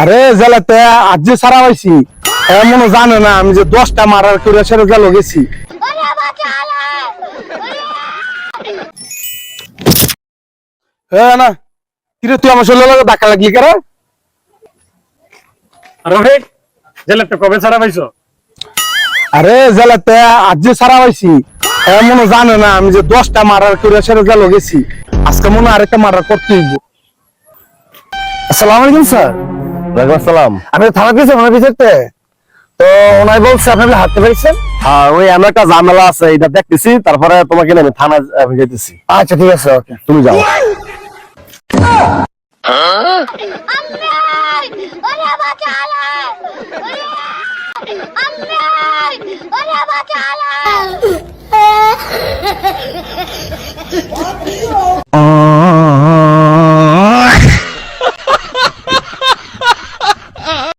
আরে জেলাতে আজ যে সারা হয়েছি এমন জানে না আমি যে 10টা মারার করে সেরে গেল গেছি। না কিরে তুই আমার শরীরে লাগে ধাক্কা লাগলি কেন? রফিক জেলাতে কবে ছাড়া পাইছো? আরে জেলাতে আজ যে সারা হয়েছি এমন জানে না আমি যে 10টা মারার করে সেরে গেল গেছি। আজকে মনে হয় আরেকটা মারার করতে হইব। আসসালামু আলাইকুম স্যার। ওয়ালাইকুম আসসালাম। আমি থানা গেছি ওনার ভিতরতে, তো ওনাই বলছে আপনি হাঁটতে পারছেন। হ্যাঁ ওই আমার একটা ঝামেলা আছে এটা দেখতেছি, তারপরে তোমাকে নিয়ে আমি থানা যেতেছি। আচ্ছা ঠিক আছে, ওকে তুমি যাও। Amme!